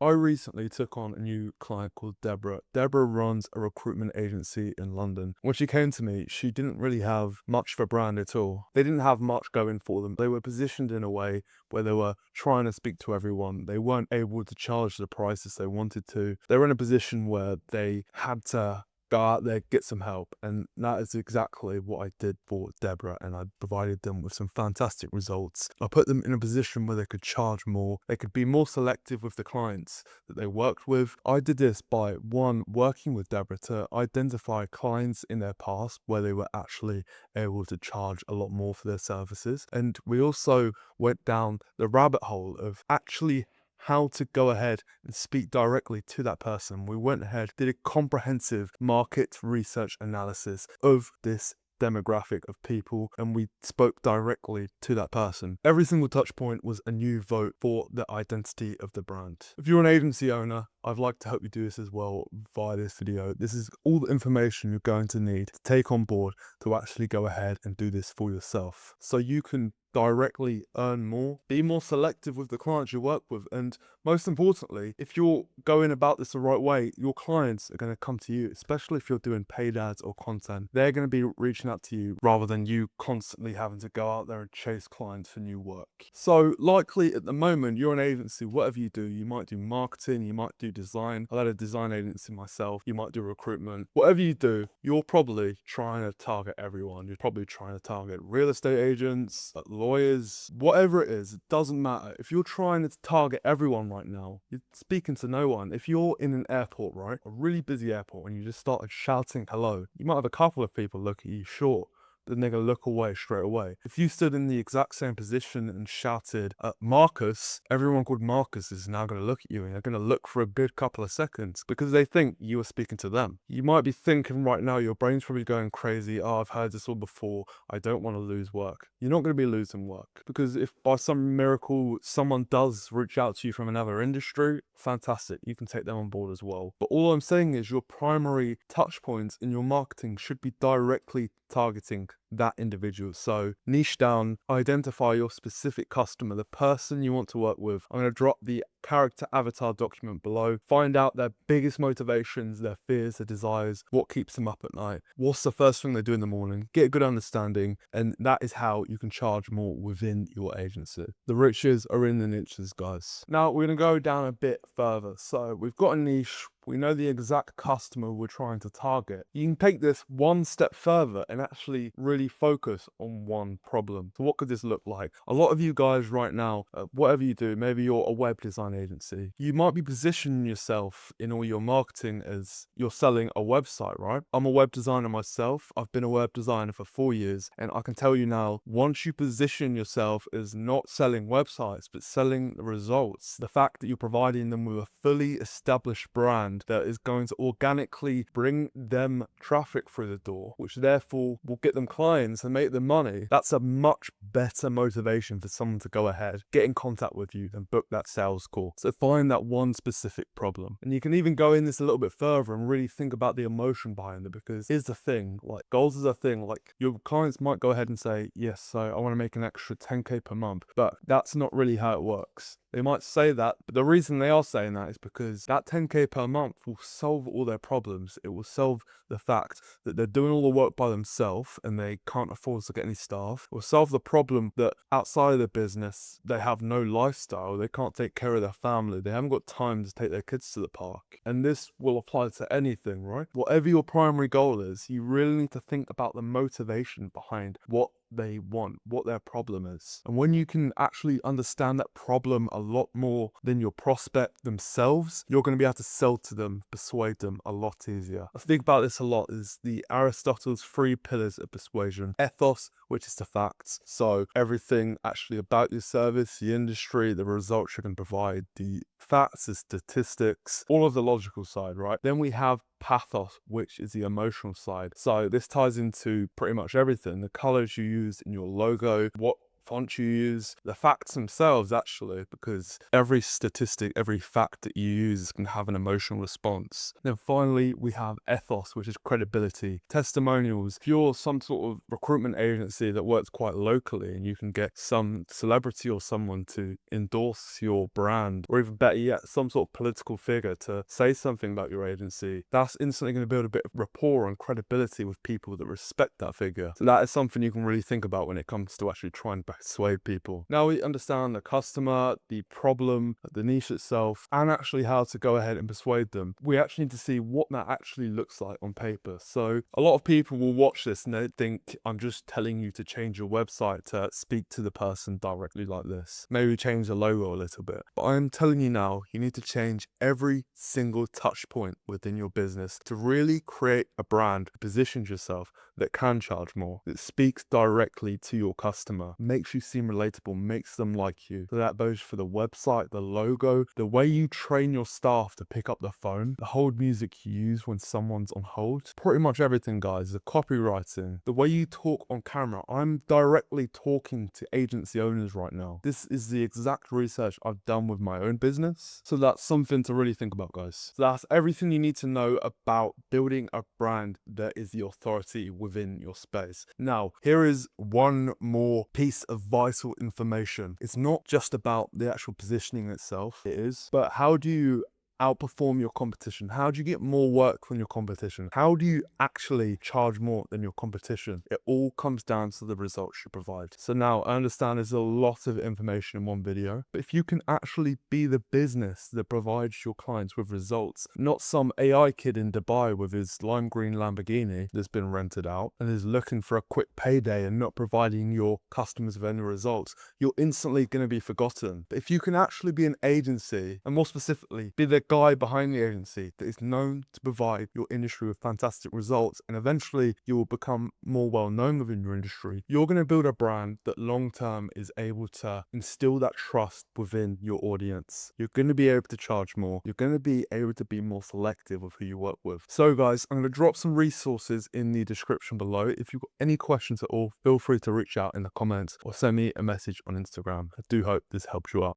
I recently took on a new client called Deborah. Deborah runs a recruitment agency in London. When she came to me, she didn't really have much of a brand at all. They didn't have much going for them. They were positioned in a way where they were trying to speak to everyone. They weren't able to charge the prices they wanted to. They were in a position where they had to go out there, get some help. And that is exactly what I did for Deborah. And I provided them with some fantastic results. I put them in a position where they could charge more. They could be more selective with the clients that they worked with. I did this by one, working with Deborah to identify clients in their past where they were actually able to charge a lot more for their services. And we also went down the rabbit hole of actually how to go ahead and speak directly to that person. We went ahead, did a comprehensive market research analysis of this demographic of people, and we spoke directly to that person. Every single touch point was a new vote for the identity of the brand. If you're an agency owner, I'd like to help you do this as well via this video. This is all the information you're going to need to take on board to actually go ahead and do this for yourself. So you can directly earn more, be more selective with the clients you work with, and most importantly, if you're going about this the right way, your clients are going to come to you, especially if you're doing paid ads or content. They're going to be reaching out to you rather than you constantly having to go out there and chase clients for new work. So likely at the moment, you're an agency, whatever you do, you might do marketing, you might do design. I had a design agency myself, you might do recruitment. Whatever you do, you're probably trying to target everyone. You're probably trying to target real estate agents, lawyers, whatever it is, it doesn't matter. If you're trying to target everyone right now, you're speaking to no one. If you're in an airport, right, a really busy airport, and you just started shouting hello, you might have a couple of people look at you short, then they're going to look away straight away. If you stood in the exact same position and shouted at Marcus, everyone called Marcus is now going to look at you, and they're going to look for a good couple of seconds because they think you are speaking to them. You might be thinking right now, your brain's probably going crazy. Oh, I've heard this all before. I don't want to lose work. You're not going to be losing work because if by some miracle someone does reach out to you from another industry, fantastic. You can take them on board as well. But all I'm saying is your primary touch points in your marketing should be directly targeting that individual. So niche down, identify your specific customer, the person you want to work with. I'm going to drop the character avatar document below. Find out their biggest motivations, their fears, their desires, what keeps them up at night, what's the first thing they do in the morning, get a good understanding, and that is how you can charge more within your agency. The riches are in the niches, guys. Now we're going to go down a bit further. So we've got a niche. We know the exact customer we're trying to target. You can take this one step further and actually really focus on one problem. So what could this look like? A lot of you guys right now, whatever you do, maybe you're a web design agency, you might be positioning yourself in all your marketing as you're selling a website, right? I'm a web designer myself. I've been a web designer for 4 years, and I can tell you now, once you position yourself as not selling websites, but selling the results, the fact that you're providing them with a fully established brand that is going to organically bring them traffic through the door, which therefore will get them clients and make them money, that's a much better motivation for someone to go ahead, get in contact with you and book that sales call. So find that one specific problem. And you can even go in this a little bit further and really think about the emotion behind it, because here's the thing, like goals is a thing, like your clients might go ahead and say, yes, so I want to make an extra 10k per month, but that's not really how it works. They might say that, but the reason they are saying that is because that 10k per month will solve all their problems. It will solve the fact that they're doing all the work by themselves and they can't afford to get any staff. It will solve the problem that outside of the business, they have no lifestyle. They can't take care of their family. They haven't got time to take their kids to the park. And this will apply to anything, right? Whatever your primary goal is, you really need to think about the motivation behind what they want, what their problem is. And when you can actually understand that problem a lot more than your prospect themselves, you're going to be able to sell to them, persuade them a lot easier. I think about this a lot is the Aristotle's 3 pillars of persuasion. Ethos, which is the facts. So everything actually about your service, the industry, the results you can provide, the facts, the statistics, all of the logical side, right? Then we have pathos, which is the emotional side. So this ties into pretty much everything. The colors you use in your logo, what font you use, the facts themselves actually, because every statistic, every fact that you use can have an emotional response. Then finally, we have ethos, which is credibility. Testimonials. If you're some sort of recruitment agency that works quite locally and you can get some celebrity or someone to endorse your brand, or even better yet, some sort of political figure to say something about your agency, that's instantly going to build a bit of rapport and credibility with people that respect that figure. So that is something you can really think about when it comes to actually trying to persuade people. Now we understand the customer, the problem, the niche itself, and actually how to go ahead and persuade them. We actually need to see what that actually looks like on paper. So a lot of people will watch this and they think I'm just telling you to change your website to speak to the person directly like this. Maybe change the logo a little bit. But I'm telling you now, you need to change every single touch point within your business to really create a brand that positions yourself that can charge more, that speaks directly to your customer, makes you seem relatable, makes them like you. So that goes for the website, the logo, the way you train your staff to pick up the phone, the hold music you use when someone's on hold, pretty much everything, guys. The copywriting, the way you talk on camera. I'm directly talking to agency owners right now. This is the exact research I've done with my own business. So that's something to really think about, guys. So that's everything you need to know about building a brand that is the authority within your space. Now, here is one more piece of vital information. It's not just about the actual positioning itself, it is, but how do you outperform your competition? How do you get more work than your competition? How do you actually charge more than your competition? It all comes down to the results you provide. So now I understand there's a lot of information in one video, but if you can actually be the business that provides your clients with results, not some AI kid in Dubai with his lime green Lamborghini that's been rented out and is looking for a quick payday and not providing your customers with any results, you're instantly going to be forgotten. But if you can actually be an agency, and more specifically, be the guy behind the agency that is known to provide your industry with fantastic results, and eventually you will become more well known within your industry, you're going to build a brand that long term is able to instill that trust within your audience. You're going to be able to charge more. You're going to be able to be more selective of who you work with. So guys, I'm going to drop some resources in the description below. If you've got any questions at all, feel free to reach out in the comments or send me a message on Instagram. I do hope this helps you out.